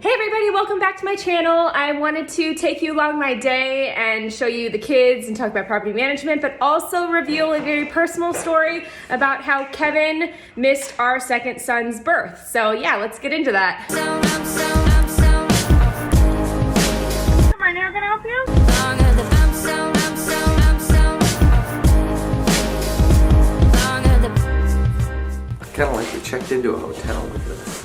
Hey everybody, welcome back to my channel. I wanted to take you along my day and show you the kids and talk about property management, but also reveal a very personal story about how Kevin missed our second son's birth. So yeah, let's get into that. Am I now gonna help you? Kind of like we checked into a hotel with this.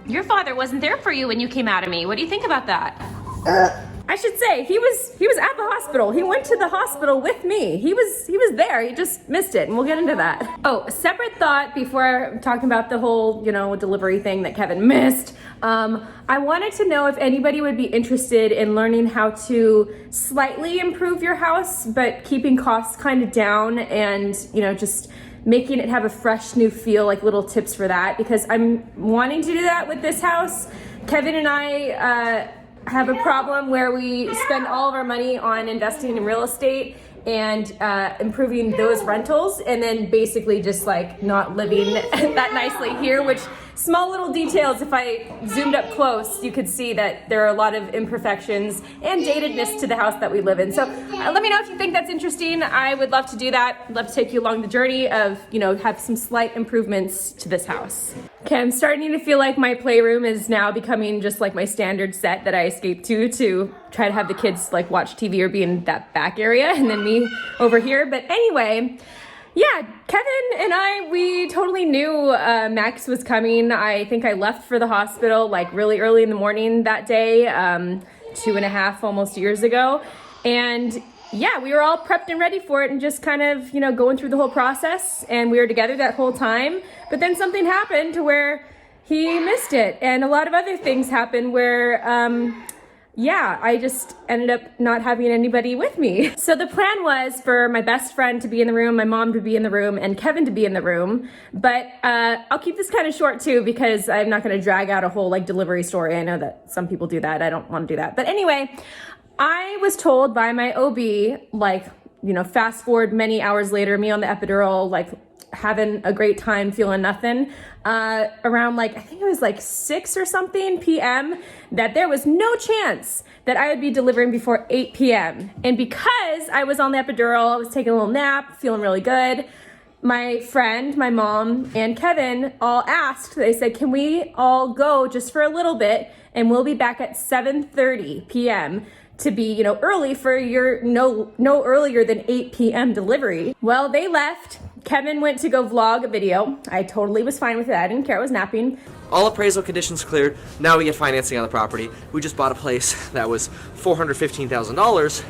Your father wasn't there for you when you came out of me. What do you think about that? I should say he was at the hospital. He went to the hospital with me. He was there. He just missed it, and we'll get into that. Oh, a separate thought before talking about the whole, delivery thing that Kevin missed. I wanted to know if anybody would be interested in learning how to slightly improve your house, but keeping costs kind of down and, just making it have a fresh new feel, like little tips for that, because I'm wanting to do that with this house. Kevin and I have a problem where we spend all of our money on investing in real estate and improving those rentals, and then basically just like not living that nicely here, which small little details, if I zoomed up close, you could see that there are a lot of imperfections and datedness to the house that we live in. So let me know if you think that's interesting. I would love to do that. I'd love to take you along the journey of, have some slight improvements to this house. Okay, I'm starting to feel like my playroom is now becoming just like my standard set that I escape to try to have the kids like watch TV or be in that back area, and then me over here. But anyway, yeah, Kevin and we totally knew Max was coming. I think I left for the hospital like really early in the morning that day, 2.5 almost years ago. And yeah, we were all prepped and ready for it and just kind of, going through the whole process, and we were together that whole time. But then something happened to where he missed it, and a lot of other things happened where, I just ended up not having anybody with me. So the plan was for my best friend to be in the room, my mom to be in the room, and Kevin to be in the room. But I'll keep this kind of short too, because I'm not gonna drag out a whole like delivery story. I know that some people do that. I don't wanna do that. But anyway, I was told by my OB, fast forward many hours later, me on the epidural, having a great time, feeling nothing, around I think it was 6 or something p.m., that there was no chance that I would be delivering before 8 p.m. And because I was on the epidural, I was taking a little nap, feeling really good, my friend, my mom, and Kevin all asked, they said, can we all go just for a little bit, and we'll be back at 7:30 p.m. to be, early for your no earlier than 8 p.m. delivery. Well, they left. Kevin went to go vlog a video. I totally was fine with it. I didn't care. I was napping. All appraisal conditions cleared. Now we get financing on the property. We just bought a place that was $415,000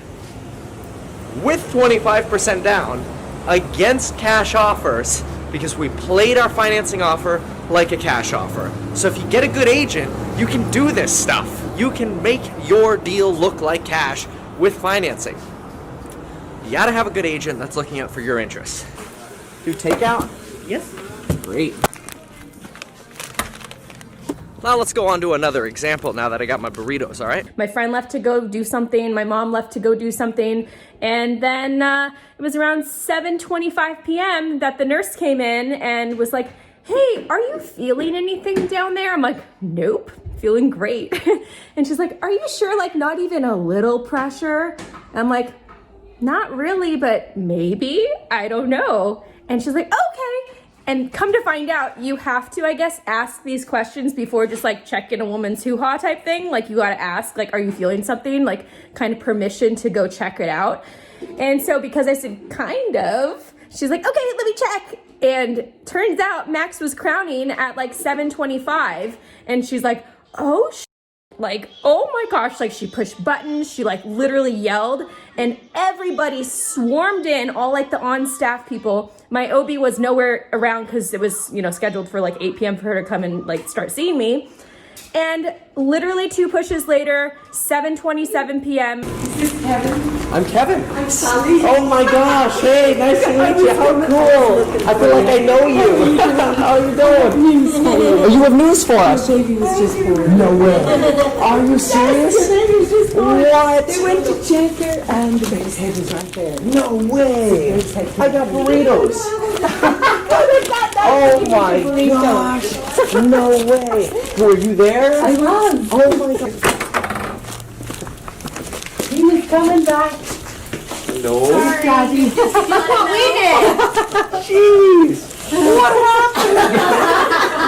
with 25% down against cash offers, because we played our financing offer like a cash offer. So if you get a good agent, you can do this stuff. You can make your deal look like cash with financing. You gotta have a good agent that's looking out for your interests. Do takeout? Yes. Great. Now let's go on to another example now that I got my burritos, all right? My friend left to go do something. My mom left to go do something. And then it was around 7:25 p.m. that the nurse came in and was like, hey, are you feeling anything down there? I'm like, nope, feeling great. And she's like, are you sure, not even a little pressure? I'm like, not really, but maybe, I don't know. And she's like, okay. And come to find out, you have to, I guess, ask these questions before just checking a woman's hoo-ha type thing. You gotta ask, are you feeling something? Kind of permission to go check it out. And so because I said kind of, she's like, okay, let me check. And turns out Max was crowning at 7:25. And she's like, oh, oh my gosh, she pushed buttons, she literally yelled, and everybody swarmed in, all the on-staff people. My OB was nowhere around because it was, scheduled for 8 p.m. for her to come and start seeing me. And literally 2 pushes later, 7:27 p.m. I'm Kevin. I'm Sally. Oh my gosh, hey, nice to meet you. How cool. I feel like I know you. How are you doing? Oh, you have news for us. The baby was just born. No way. Are you serious? The baby was just born. What? They went to check her and the baby's head was right there. No way. I got burritos. Oh my gosh. No way. Were you there? I was. Oh my god. He was coming back. No. Daddy. Jeez. What happened?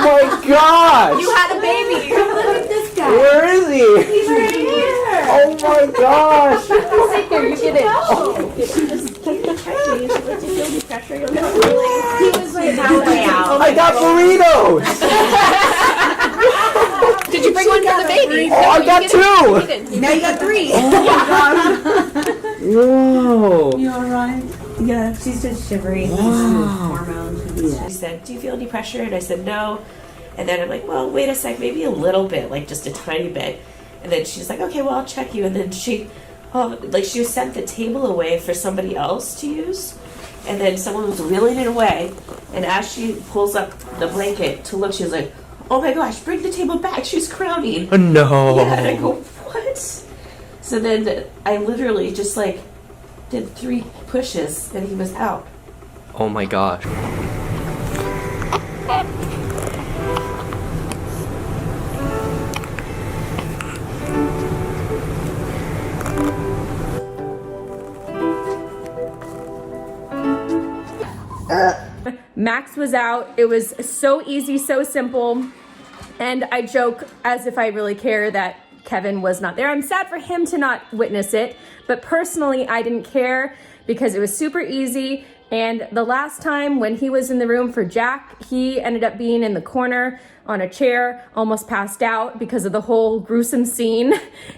My gosh. You had a baby. Look at this guy. Where is he? He's right here. Oh my gosh. Sit there, you get it. He was like halfway out. I got burritos. Did you bring one for the baby? Oh, I got 2. Now you got 3. Whoa. You alright? Yeah, she's just shivering. Hormones. She said, do you feel any pressure? And I said, no. And then I'm like, well, wait a sec, maybe a little bit, like just a tiny bit. And then she's like, okay, well, I'll check you. And then she sent the table away for somebody else to use. And then someone was wheeling it away. And as she pulls up the blanket to look, she was like, oh my gosh, bring the table back. She's crowning. No. Yeah, and I go, what? So then I literally just like did 3 pushes and he was out. Oh my gosh. Max was out. It was so easy, so simple. And I joke as if I really care that Kevin was not there. I'm sad for him to not witness it, but personally, I didn't care because it was super easy. And the last time when he was in the room for Jack, he ended up being in the corner on a chair, almost passed out because of the whole gruesome scene.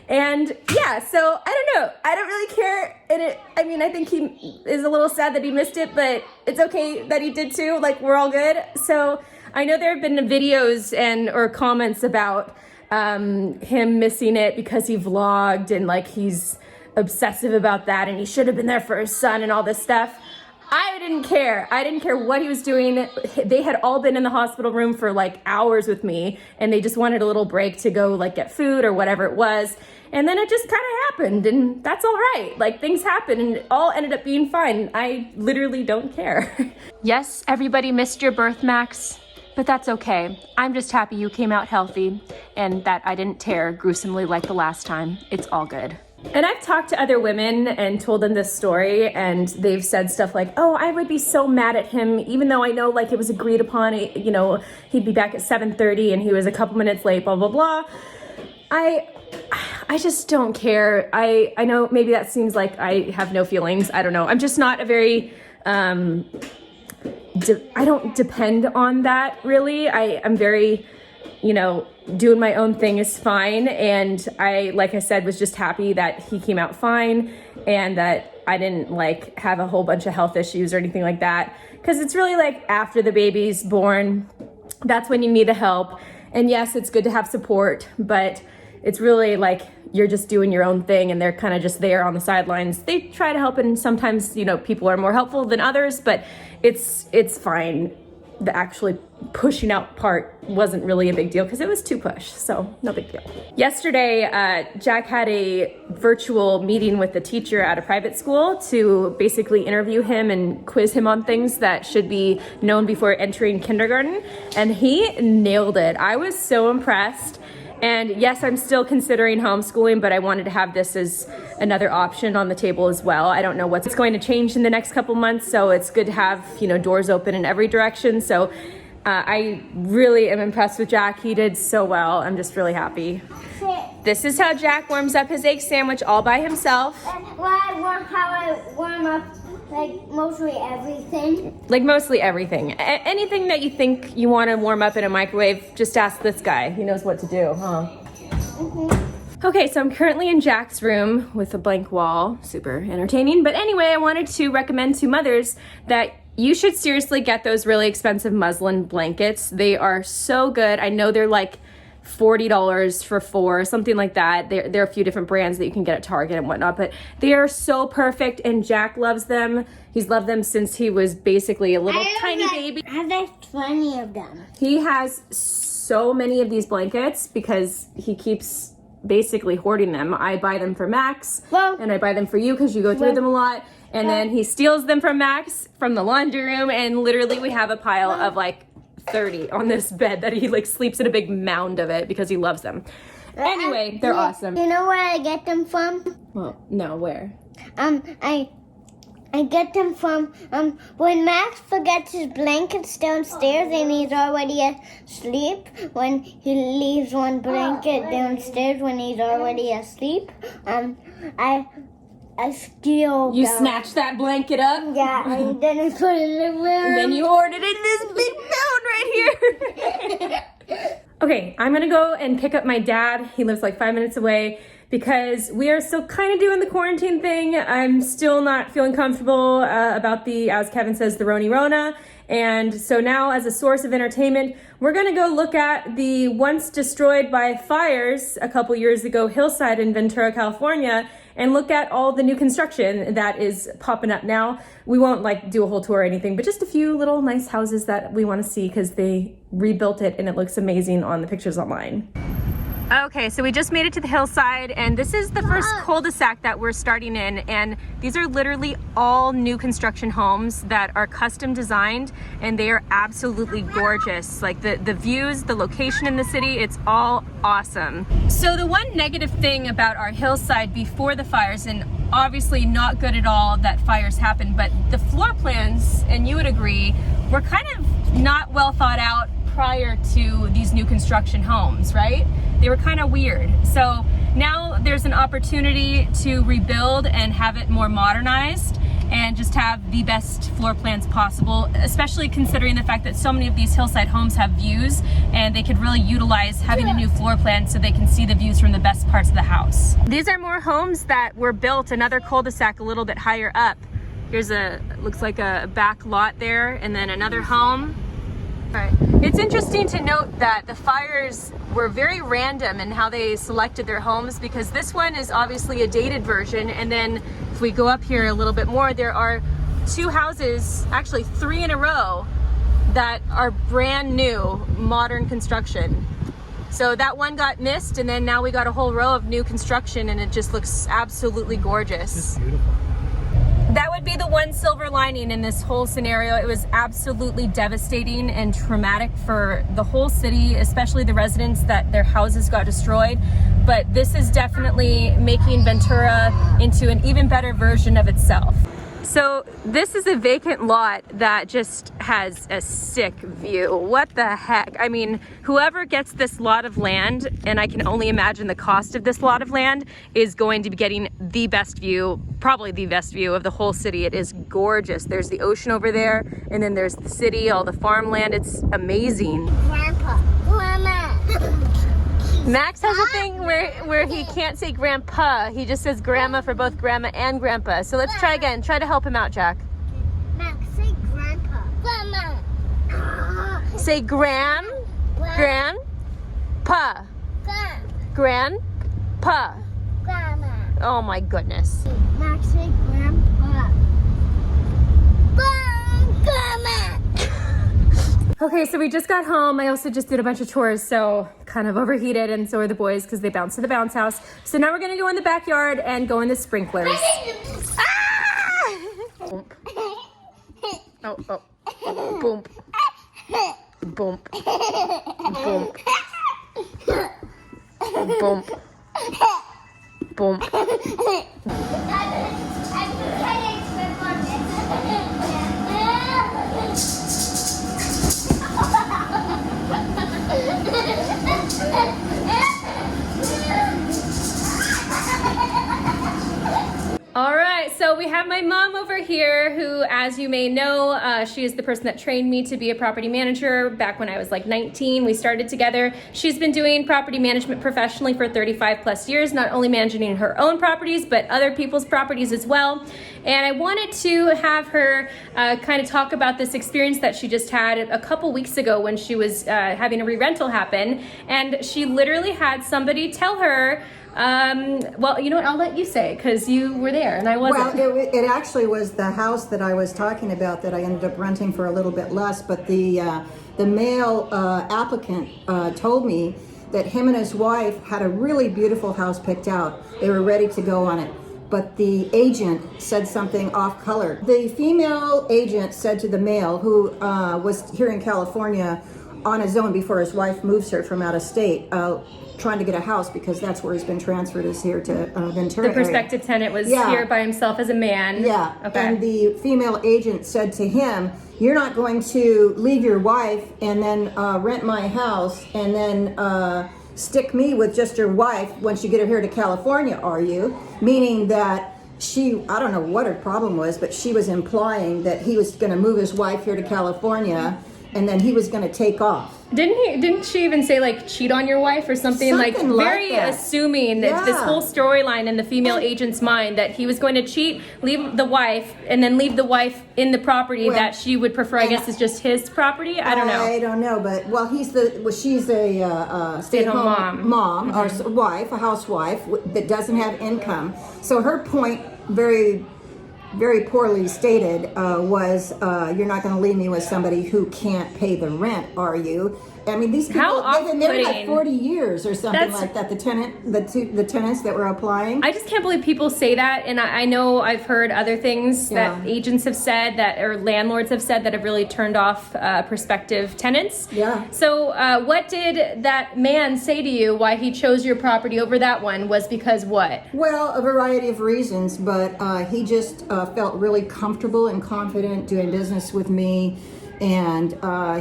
And yeah, so I don't know. I don't really care. And I think he is a little sad that he missed it, but it's okay that he did too. Like, we're all good. So I know there have been videos or comments about him missing it because he vlogged and like he's obsessive about that and he should have been there for his son and all this stuff. I didn't care. I didn't care what he was doing. They had all been in the hospital room for like hours with me and they just wanted a little break to go like get food or whatever it was. And then it just kind of happened and that's all right. Like, things happen and it all ended up being fine. I literally don't care. Yes, everybody missed your birth, Max, but that's okay. I'm just happy you came out healthy and that I didn't tear gruesomely like the last time. It's all good. And I've talked to other women and told them this story and they've said stuff like, oh, I would be so mad at him even though I know like it was agreed upon, you know, he'd be back at 7:30 and he was a couple minutes late, blah, blah, blah. I just don't care. I know maybe that seems like I have no feelings. I don't know. I'm just not a very, I don't depend on that really. I'm very, you know, doing my own thing is fine. And I, like I said, was just happy that he came out fine and that I didn't like have a whole bunch of health issues or anything like that. Cause it's really like after the baby's born, that's when you need the help. And yes, it's good to have support, but it's really like you're just doing your own thing and they're kind of just there on the sidelines. They try to help and sometimes, you know, people are more helpful than others, but it's fine. The actually pushing out part wasn't really a big deal because it was 2 push, so no big deal. Yesterday, Jack had a virtual meeting with the teacher at a private school to basically interview him and quiz him on things that should be known before entering kindergarten, and he nailed it. I was so impressed. And yes, I'm still considering homeschooling, but I wanted to have this as another option on the table as well. I don't know what's going to change in the next couple months, so it's good to have, you know, doors open in every direction. So I really am impressed with Jack. He did so well. I'm just really happy. This is how Jack warms up his egg sandwich all by himself. How I warm up, like, mostly everything. Like mostly everything. Anything that you think you want to warm up in a microwave, just ask this guy. He knows what to do, huh? Mm-hmm. Okay, so I'm currently in Jack's room with a blank wall. Super entertaining. But anyway, I wanted to recommend to mothers that you should seriously get those really expensive muslin blankets. They are so good. I know they're like $40 for 4, something like that. There are a few different brands that you can get at Target and whatnot, but they are so perfect, and Jack loves them. He's loved them since he was basically a little tiny baby. I have like 20 of them. He has so many of these blankets because he keeps basically hoarding them. I buy them for Max, and I buy them for you because you go through them a lot, and then he steals them from Max from the laundry room, and literally we have a pile of like 30 on this bed that he like sleeps in a big mound of it because he loves them. Anyway, they're awesome. You know where I get them from? Well, no, where? I get them from when Max forgets his blankets downstairs and he's already asleep. When he leaves one blanket downstairs when he's already asleep, I steal. You snatch that blanket up? Yeah, and then I put it in the room. And then you hoard it in this big mound right here. Okay, I'm gonna go and pick up my dad. He lives like 5 minutes away because we are still kind of doing the quarantine thing. I'm still not feeling comfortable about the, as Kevin says, the Rona. And so now, as a source of entertainment, we're gonna go look at the once destroyed by fires a couple years ago hillside in Ventura, California, and look at all the new construction that is popping up now. We won't like do a whole tour or anything, but just a few little nice houses that we want to see because they rebuilt it and it looks amazing on the pictures online. Okay, so we just made it to the hillside, and this is the first cul-de-sac that we're starting in, and these are literally all new construction homes that are custom designed, and they are absolutely gorgeous. Like the views, the location in the city, it's all awesome. So the one negative thing about our hillside before the fires, and obviously not good at all that fires happened, but the floor plans, and you would agree, were kind of not well thought out prior to these new construction homes, right? They were kind of weird. So now there's an opportunity to rebuild and have it more modernized and just have the best floor plans possible, especially considering the fact that so many of these hillside homes have views, and they could really utilize having a new floor plan so they can see the views from the best parts of the house. These are more homes that were built, another cul-de-sac a little bit higher up. Here's looks like a back lot there, and then another home. All right. It's interesting to note that the fires were very random in how they selected their homes, because this one is obviously a dated version, and then if we go up here a little bit more, there are 2 houses, actually 3 in a row, that are brand new modern construction. So that one got missed, and then now we got a whole row of new construction, and it just looks absolutely gorgeous. It's beautiful. That would be the one silver lining in this whole scenario. It was absolutely devastating and traumatic for the whole city, especially the residents that their houses got destroyed. But this is definitely making Ventura into an even better version of itself. So this is a vacant lot that just has a sick view. What the heck? I mean, whoever gets this lot of land, and I can only imagine the cost of this lot of land, is going to be getting the best view, probably the best view of the whole city. It is gorgeous. There's the ocean over there, and then there's the city, all the farmland. It's amazing. Grandpa, Grandma. Max has a thing where he can't say grandpa. He just says grandma for both grandma and grandpa. So let's try again. Try to help him out, Jack. Max, say grandpa. Grandma. Say grandpa. Grandpa. Grandma. Oh my goodness. Max, say grandpa. Grandma. Okay, so we just got home. I also just did a bunch of chores, so kind of overheated, and so are the boys because they bounced to the bounce house. So now we're gonna go in the backyard and go in the sprinklers. Ah! Oh. Boom. Boom. Boom. Boom. Boom. All right, so we have my mom over here. here, who, as you may know, she is the person that trained me to be a property manager back when I was like 19. We started together. She's been doing property management professionally for 35 plus years, not only managing her own properties, but other people's properties as well. And I wanted to have her kind of talk about this experience that she just had a couple weeks ago when she was having a re-rental happen. And she literally had somebody tell her, well, you know what, I'll let you say, because you were there and I wasn't. Well, it actually was the house that I was talking about that I ended up renting for a little bit less, but the male applicant told me that him and his wife had a really beautiful house picked out. They were ready to go on it, but the agent said something off color. The female agent said to the male, who was here in California on his own before his wife moves here from out of state, trying to get a house because that's where he's been transferred, is here to Ventura. The prospective area. tenant was Yeah. here by himself as a man. Yeah. Okay. And the female agent said to him, "You're not going to leave your wife and then rent my house and then stick me with just your wife once you get her here to California, are you?" Meaning that she, I don't know what her problem was, but she was implying that he was going to move his wife here to California and then he was going to take off. Didn't she even say like cheat on your wife or something like very that. assuming that this Yeah. whole storyline in the female agent's mind that he was going to cheat, leave the wife, and then leave the wife in the property Well, that she would prefer, I guess, is just his property. I don't know. I don't know, but well, she's a stay-at-home mom or wife, a housewife that doesn't have income. So her point, very, very poorly stated, was you're not going to leave me with somebody who can't pay the rent, are you? I mean, these people, they've been married like 40 years or something like that. The tenants that were applying. I just can't believe people say that, and I know I've heard other things that agents have said that, or landlords have said, that have really turned off prospective tenants. Yeah. So what did that man say to you why he chose your property over that one? Was because what? Well, a variety of reasons, but he just felt really comfortable and confident doing business with me. And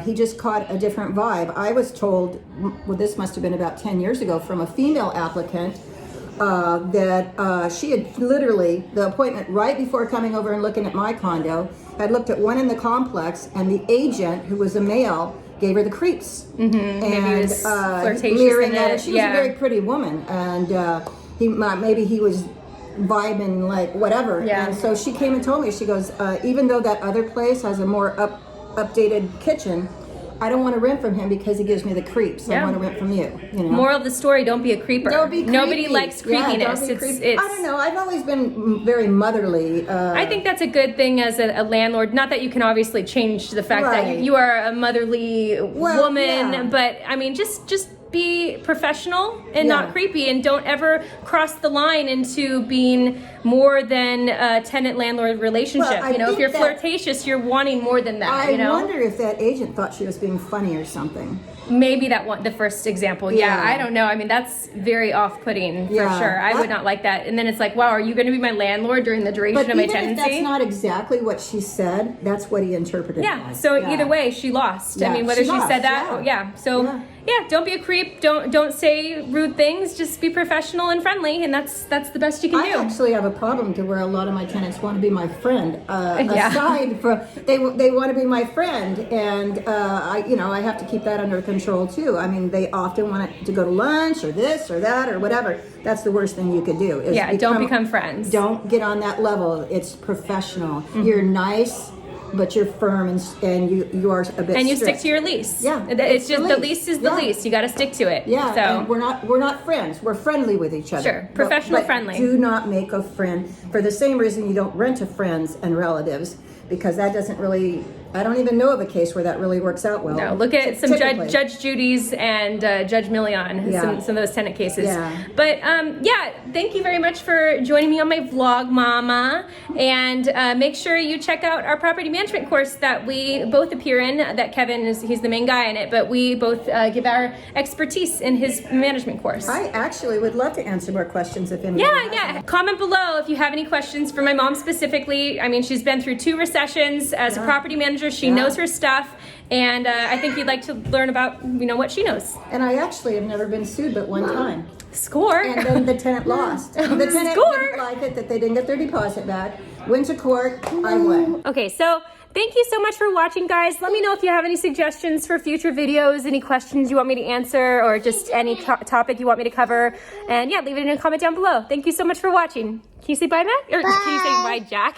he just caught a different vibe. I was told, well, this must have been about 10 years ago, from a female applicant that she had literally, the appointment right before coming over and looking at my condo, had looked at one in the complex, and the agent, who was a male, gave her the creeps. Mm-hmm. And maybe he was flirtatious leering in at her. it. She was a very pretty woman, and maybe he was vibing like whatever. Yeah. And so she came and told me, she goes, even though that other place has a more updated kitchen, I don't want to rent from him because he gives me the creeps. I want to rent from you. You know. Moral of the story: don't be a creeper. Don't be creepy. Nobody likes creepiness. Don't be creepy. It's I don't know. I've always been very motherly. I think that's a good thing as a landlord. Not that you can obviously change the fact that you are a motherly woman, but I mean, just be professional and not creepy, and don't ever cross the line into being more than a tenant-landlord relationship. Well, if you're flirtatious, you're wanting more than that. I wonder if that agent thought she was being funny or something. Maybe that one, the first example. Yeah, I don't know. I mean, that's very off-putting for sure. I would not like that. And then it's like, wow, are you going to be my landlord during the duration of my tenancy? But that's not exactly what she said, that's what he interpreted. Yeah. So either way, she lost. I mean, whether she said that, So don't be a creep. Don't say rude things. Just be professional and friendly, and that's the best you can do. I actually have a problem to where a lot of my tenants want to be my friend. Aside from they want to be my friend, and I have to keep that under control too. I mean, they often want to go to lunch or this or that or whatever. That's the worst thing you could do. Is don't become friends. Don't get on that level. It's professional. Mm-hmm. You're nice, but you're firm and you are a bit. And you strict. stick to your lease. Yeah, it's just the lease is the lease. You got to stick to it. Yeah, So and we're not friends. We're friendly with each other. Sure, professional but friendly. Do not make a friend for the same reason you don't rent to friends and relatives, because that doesn't really. I don't even know of a case where that really works out well. No, look at some Judge Judy's and Judge Million, some of those tenant cases. Yeah. But thank you very much for joining me on my vlog, Mama. And make sure you check out our property management course that we both appear in. That Kevin he's the main guy in it, but we both give our expertise in his management course. I actually would love to answer more questions if anybody has them. Comment below if you have any questions for my mom specifically. I mean, she's been through 2 recessions as a property manager. She knows her stuff, and I think you'd like to learn about what she knows. And I actually have never been sued but one time. Score. And then the tenant lost. The tenant Score. didn't like it that they didn't get their deposit back. Went to court, I won. Okay, so thank you so much for watching, guys. Let me know if you have any suggestions for future videos, any questions you want me to answer, or just any topic you want me to cover. And yeah, leave it in a comment down below. Thank you so much for watching. Can you say bye, Mac? Or can you say bye, Jack?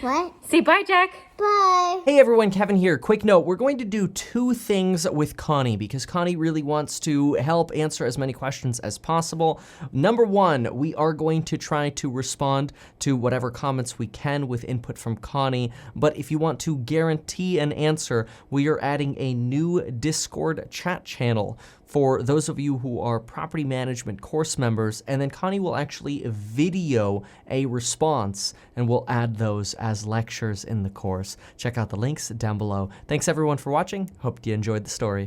What? Say bye, Jack. Bye. Hey everyone, Kevin here. Quick note, we're going to do 2 things with Connie because Connie really wants to help answer as many questions as possible. Number 1, we are going to try to respond to whatever comments we can with input from Connie, but if you want to guarantee an answer, we are adding a new Discord chat channel for those of you who are property management course members, and then Connie will actually video a response and we'll add those as lectures in the course. Check out the links down below. Thanks everyone for watching. Hope you enjoyed the story.